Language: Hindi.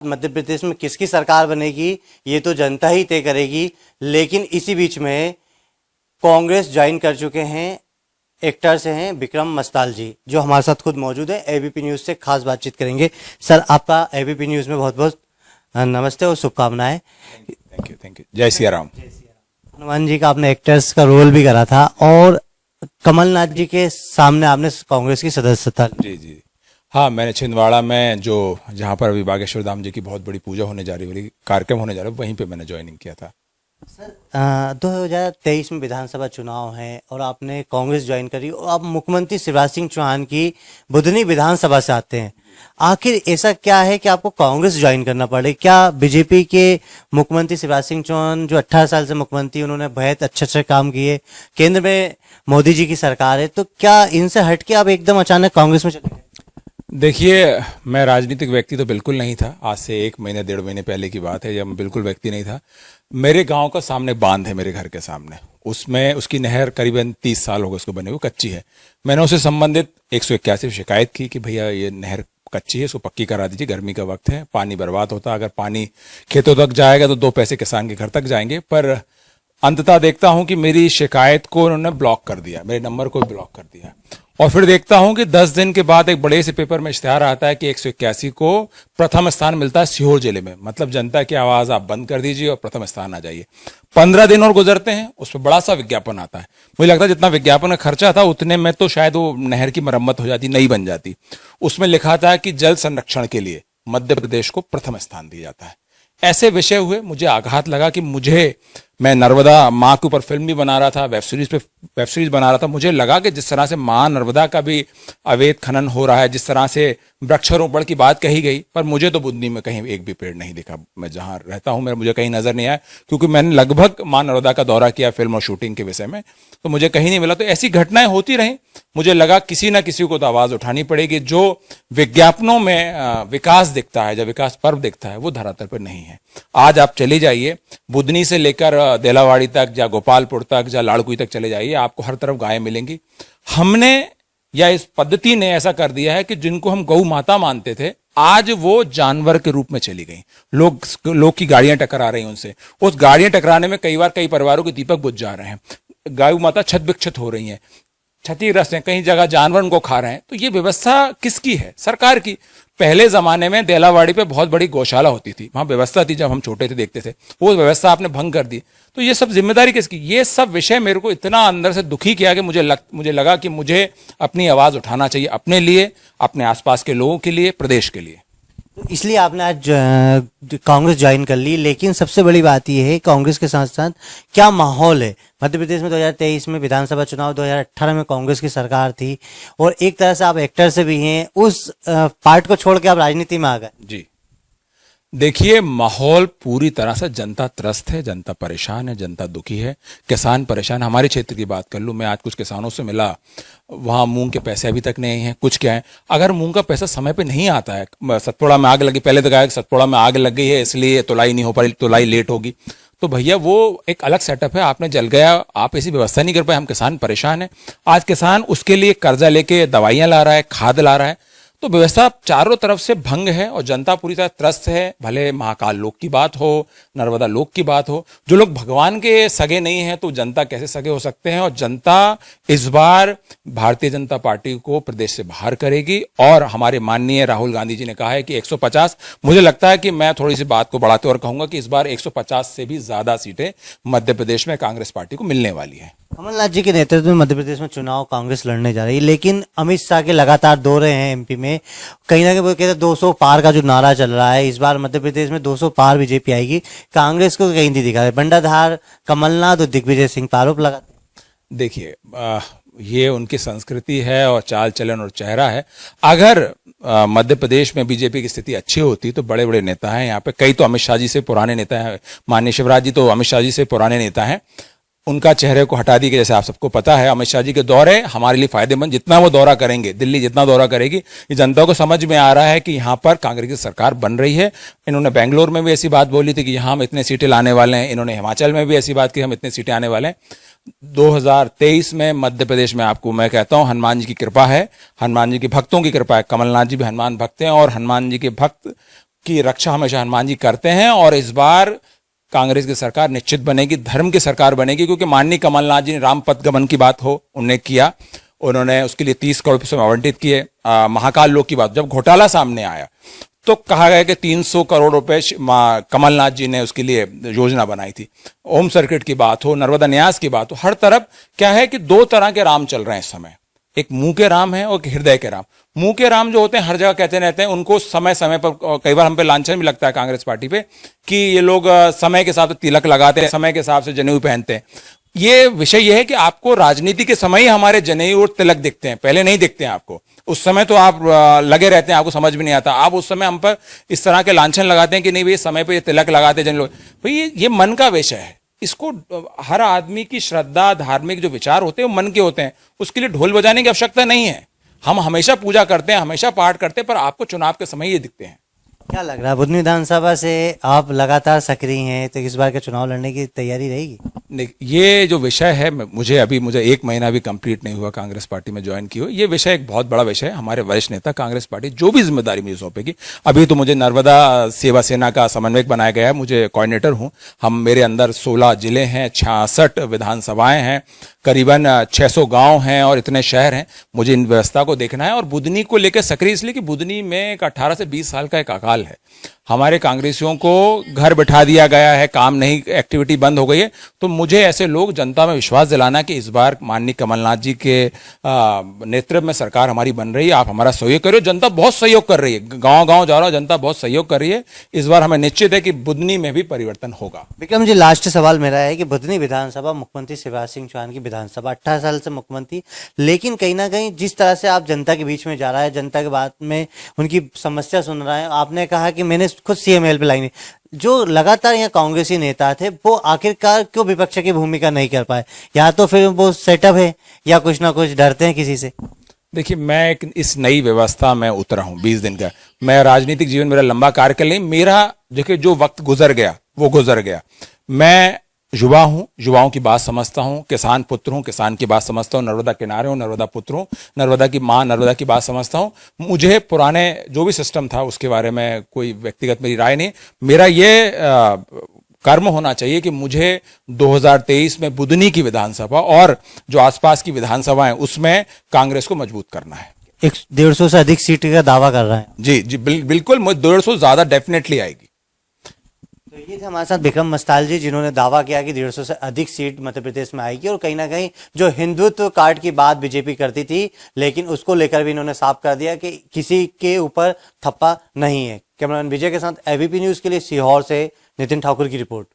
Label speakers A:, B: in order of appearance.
A: मध्य प्रदेश में किसकी सरकार बनेगी ये तो जनता ही तय करेगी। लेकिन इसी बीच में कांग्रेस ज्वाइन कर चुके हैं एक्टर्स हैं विक्रम मस्ताल जी, जो हमारे साथ खुद मौजूद है। एबीपी न्यूज से खास बातचीत करेंगे। सर, आपका एबीपी न्यूज में बहुत बहुत नमस्ते और शुभकामनाएं।
B: Thank you. जय सिया राम।
A: हनुमान जी का आपने एक्टर्स का रोल भी करा था और कमलनाथ जी के सामने आपने कांग्रेस की सदस्यता।
B: जी। हाँ, मैंने छिंदवाड़ा में जहाँ पर अभी बागेश्वर धाम जी की बहुत बड़ी पूजा होने जा रही है, कार्यक्रम होने जा रहा है, वहीं पे मैंने ज्वाइनिंग किया था।
A: सर, 2023 में विधानसभा चुनाव है और आपने कांग्रेस ज्वाइन करी और आप मुख्यमंत्री शिवराज सिंह चौहान की बुधनी विधानसभा से आते हैं। आखिर ऐसा क्या है कि आपको कांग्रेस ज्वाइन करना पड़े? क्या बीजेपी के मुख्यमंत्री शिवराज सिंह चौहान जो 18 साल से मुख्यमंत्री, उन्होंने बहुत अच्छे काम किए, केंद्र में मोदी जी की सरकार है, तो क्या इनसे हटके आप एकदम अचानक कांग्रेस में चले गए?
B: देखिए, मैं राजनीतिक व्यक्ति तो बिल्कुल नहीं था। आज से 1 महीने 1.5 महीने पहले की बात है, जब मैं बिल्कुल व्यक्ति नहीं था। मेरे गांव का सामने बांध है, मेरे घर के सामने, उसमें उसकी नहर करीबन 30 साल हो गए उसको बने हुए, कच्ची है। मैंने उससे संबंधित 181 शिकायत की कि भैया ये नहर कच्ची है, इसको पक्की करा दीजिए, गर्मी का वक्त है, पानी बर्बाद होता, अगर पानी खेतों तक जाएगा तो 2 पैसे किसान के घर तक जाएंगे। पर अंततः देखता हूं कि मेरी शिकायत को उन्होंने ब्लॉक कर दिया, मेरे नंबर को ब्लॉक कर दिया। और फिर देखता हूं कि 10 दिन के बाद एक बड़े से पेपर में इश्तिहार आता है कि 181 को प्रथम स्थान मिलता है सीहोर जिले में। मतलब जनता की आवाज आप बंद कर दीजिए और प्रथम स्थान आ जाइए। 15 दिन और गुजरते हैं, उस पर बड़ा सा विज्ञापन आता है। मुझे लगता है जितना विज्ञापन का खर्चा था उतने में तो शायद वो नहर की मरम्मत हो जाती, नई बन जाती। उसमें लिखा था कि जल संरक्षण के लिए मध्य प्रदेश को प्रथम स्थान दिया जाता है। ऐसे विषय हुए, मुझे आघात लगा कि मैं नर्मदा माँ के ऊपर फिल्म भी बना रहा था, वेब सीरीज बना रहा था। मुझे लगा कि जिस तरह से माँ नर्मदा का भी अवैध खनन हो रहा है, जिस तरह से वृक्षारोपण की बात कही गई, पर मुझे तो बुधनी में कहीं एक भी पेड़ नहीं दिखा। मैं जहां रहता हूं मुझे कहीं नजर नहीं आया, क्योंकि मैंने लगभग माँ नर्मदा का दौरा किया फिल्म और शूटिंग के विषय में, तो मुझे कहीं नहीं मिला। तो ऐसी घटनाएं होती रही। मुझे लगा किसी ना किसी को तो आवाज उठानी पड़ेगी। जो विज्ञापनों में विकास दिखता है, जब विकास पर्व दिखता है, वो धरातल पर नहीं है। आज आप चले जाइए, बुधनी से लेकर देलावाड़ी तक या गोपालपुर तक या लाड़कुई तक चले जाइए, आपको हर तरफ गायें मिलेंगी। हमने या इस पद्धति ने ऐसा कर दिया है कि जिनको हम गौ माता मानते थे, आज वो जानवर के रूप में चली गई। लोग की गाड़ियां टकरा रही हैं उनसे। उस गाड़ियां टकराने में कई बार कई परिवारों के दीपक बुझ जा रहे हैं। गाय माता छत विक्षत हो रही हैं, क्षतिग्रस्त हैं, कहीं जगह जानवर उनको खा रहे हैं। तो ये व्यवस्था किसकी है? सरकार की। पहले जमाने में देलावाड़ी पे बहुत बड़ी गौशाला होती थी, वहां व्यवस्था थी, जब हम छोटे थे देखते थे। वो व्यवस्था आपने भंग कर दी, तो ये सब जिम्मेदारी किसकी? ये सब विषय मेरे को इतना अंदर से दुखी किया कि मुझे लगा कि मुझे अपनी आवाज उठाना चाहिए, अपने लिए, अपने आसपास के लोगों के लिए, प्रदेश के लिए।
A: इसलिए आपने आज कांग्रेस ज्वाइन कर ली। लेकिन सबसे बड़ी बात यह है, कांग्रेस के साथ साथ क्या माहौल है मध्य प्रदेश में? 2023 में विधानसभा चुनाव, 2018 में कांग्रेस की सरकार थी और एक तरह से आप एक्टर से भी हैं, उस पार्ट को छोड़ के आप राजनीति में आ गए।
B: जी देखिए, माहौल पूरी तरह से जनता त्रस्त है, जनता परेशान है, जनता दुखी है, किसान परेशान। हमारे क्षेत्र की बात कर लूं, मैं आज कुछ किसानों से मिला, वहां मूंग के पैसे अभी तक नहीं है। कुछ क्या है, अगर मूंग का पैसा समय पे नहीं आता है, सतपुड़ा में आग लगी, पहले तो कहा सतपुड़ा में आग लग गई है इसलिए तुलाई नहीं हो पा रही, तुलाई लेट होगी, तो भैया वो एक अलग सेटअप है। आपने जल गया, आप ऐसी व्यवस्था नहीं कर पाए, हम किसान परेशान है। आज किसान उसके लिए कर्जा लेके दवाइयां ला रहा है, खाद ला रहा है। तो व्यवस्था चारों तरफ से भंग है और जनता पूरी तरह त्रस्त है। भले महाकाल लोक की बात हो, नर्मदा लोक की बात हो, जो लोग भगवान के सगे नहीं हैं, तो जनता कैसे सगे हो सकते हैं? और जनता इस बार भारतीय जनता पार्टी को प्रदेश से बाहर करेगी। और हमारे माननीय राहुल गांधी जी ने कहा है कि 150, मुझे लगता है कि मैं थोड़ी सी बात को बढ़ाते और कहूंगा कि इस बार 150 से भी ज्यादा सीटें मध्य प्रदेश में कांग्रेस पार्टी को मिलने वाली है।
A: कमलनाथ जी के नेतृत्व में मध्य प्रदेश में चुनाव कांग्रेस लड़ने जा रही है। लेकिन अमित शाह के लगातार दौरे हैं एमपी में, कहीं ना कहीं वो कहते हैं 200 पार का जो नारा चल रहा है, इस बार मध्य प्रदेश में 200 पार बीजेपी आएगी। कांग्रेस को कहीं नहीं दिखा है। बंडाधार कमलनाथ और दिग्विजय सिंह पर आरोप लगाते हैं।
B: देखिए, ये उनकी संस्कृति है और चाल चलन और चेहरा है। अगर मध्य प्रदेश में बीजेपी की स्थिति अच्छी होती तो बड़े बड़े नेता हैं यहाँ पे, कई तो अमित शाह जी से पुराने नेता हैं। माननीय शिवराज जी तो अमित शाह जी से पुराने नेता हैं। उनका चेहरे को हटा दी कि जैसे आप सबको पता है, अमित शाह जी के दौरे हमारे लिए फायदेमंद, जितना वो दौरा करेंगे, दिल्ली जितना दौरा करेगी, ये जनता को समझ में आ रहा है कि यहाँ पर कांग्रेस की सरकार बन रही है। इन्होंने बेंगलोर में भी ऐसी बात बोली थी कि यहाँ हम इतने सीटें लाने वाले हैं। इन्होंने हिमाचल में भी ऐसी बात की, हम इतने सीटें आने वाले हैं। 2023 में मध्य प्रदेश में आपको मैं कहता हूं, हनुमान जी की कृपा है, हनुमान जी के भक्तों की कृपा है। कमलनाथ जी भी हनुमान भक्त हैं और हनुमान जी के भक्त की रक्षा हमेशा हनुमान जी करते हैं और इस बार कांग्रेस की सरकार निश्चित बनेगी, धर्म की सरकार बनेगी, क्योंकि माननीय कमलनाथ जी ने राम पथ गमन की बात हो उन्होंने किया, उन्होंने उसके लिए 30 करोड़ रुपये आवंटित किए। महाकाल लोक की बात, जब घोटाला सामने आया तो कहा गया कि 300 करोड़ रुपए कमलनाथ जी ने उसके लिए योजना बनाई थी। ओम सर्किट की बात हो, नर्मदा न्यास की बात हो, हर तरफ क्या है कि दो तरह के राम चल रहे हैं इस समय, एक मुंह के राम है और एक हृदय के राम। मुंह के राम जो होते हैं हर जगह कहते रहते हैं, उनको समय समय पर कई बार हम पे लांछन भी लगता है कांग्रेस पार्टी पे कि ये लोग समय के हिसाब से तिलक लगाते हैं, समय के हिसाब से जनेऊ पहनते हैं। ये विषय यह है कि आपको राजनीति के समय ही हमारे जनेऊ और तिलक दिखते हैं, पहले नहीं दिखते हैं आपको। उस समय तो आप लगे रहते हैं, आपको समझ भी नहीं आता। आप उस समय हम पर इस तरह के लांछन लगाते हैं कि नहीं भाई समय पे ये तिलक लगाते हैं जन लोग, भाई ये मन का विषय है। इसको हर आदमी की श्रद्धा, धार्मिक जो विचार होते हैं वो मन के होते हैं, उसके लिए ढोल बजाने की आवश्यकता नहीं है। हम हमेशा पूजा करते हैं, हमेशा पाठ करते हैं, पर आपको चुनाव के समय ये दिखते हैं।
A: क्या लग रहा है बुधनी विधानसभा से आप लगातार सक्रिय हैं, तो इस बार के चुनाव लड़ने की तैयारी रहेगी?
B: ये जो विषय है, मुझे 1 महीना भी कंप्लीट नहीं हुआ कांग्रेस पार्टी में ज्वाइन की हो। ये विषय एक बहुत बड़ा विषय है। हमारे वरिष्ठ नेता कांग्रेस पार्टी जो भी जिम्मेदारी मुझे सौंपेगी, अभी तो मुझे नर्मदा सेवा सेना का समन्वयक बनाया गया है, मुझे कोऑर्डिनेटर हूं। मेरे अंदर 16 जिले हैं, 66 विधानसभाएं हैं, करीबन 600 गांव हैं और इतने शहर हैं। मुझे इन व्यवस्था को देखना है और बुधनी को लेकर सक्रिय इसलिए कि बुधनी में एक 18 से 20 साल का एक अकाल है। हमारे कांग्रेसियों को घर बैठा दिया गया है, काम नहीं, एक्टिविटी बंद हो गई है। तो मुझे ऐसे लोग जनता में विश्वास दिलाना कि इस बार माननीय कमलनाथ जी के नेतृत्व में सरकार हमारी बन रही है, आप हमारा सहयोग करो। जनता बहुत सहयोग कर रही है, गांव गांव जा रहा हूं, जनता बहुत सहयोग कर रही है। इस बार हमें निश्चित है कि बुधनी में भी परिवर्तन होगा।
A: विक्रम जी, लास्ट सवाल मेरा है कि बुधनी विधानसभा मुख्यमंत्री शिवराज सिंह चौहान की विधानसभा, 18 साल से मुख्यमंत्री, लेकिन कहीं ना कहीं जिस तरह से आप जनता के बीच में जा रहा है, जनता के बात में उनकी समस्या सुन रहा है, आपने कहा कि मैंने खुद सीएमएल पे लाई नहीं, जो लगातार यहाँ कांग्रेसी नेता थे वो आखिरकार क्यों विपक्ष की भूमिका नहीं कर पाए? या तो फिर वो सेटअप है या कुछ ना कुछ डरते हैं किसी से?
B: देखिए, मैं इस नई व्यवस्था में उतरा हूं 20 दिन का। मैं राजनीतिक जीवन मेरा लंबा कार्यकाल नहीं, मेरा देखिए जो वक्त गुजर गया वो गुजर गया। मैं युवा हूं, युवाओं की बात समझता हूं, किसान पुत्र हूं, किसान की बात समझता हूं, नर्मदा किनारे हूं, नर्मदा पुत्र हूं, नर्मदा की मां नर्मदा की बात समझता हूं। मुझे पुराने जो भी सिस्टम था उसके बारे में कोई व्यक्तिगत मेरी राय नहीं। मेरा ये कर्म होना चाहिए कि मुझे 2023 में बुधनी की विधानसभा और जो आसपास की विधानसभाएं उसमें कांग्रेस को मजबूत करना है।
A: 150 से अधिक सीट का दावा कर रहा है।
B: जी जी, बिल्कुल 150 ज्यादा डेफिनेटली आएगी।
A: तो ये थे हमारे साथ विक्रम मस्ताल जी, जिन्होंने दावा किया कि 150 से अधिक सीट मध्य प्रदेश में आएगी। और कहीं ना कहीं जो हिंदुत्व कार्ड की बात बीजेपी करती थी, लेकिन उसको लेकर भी इन्होंने साफ कर दिया कि किसी के ऊपर थप्पा नहीं है। कैमरामैन विजय के साथ एबीपी न्यूज के लिए सीहोर से नितिन ठाकुर की रिपोर्ट।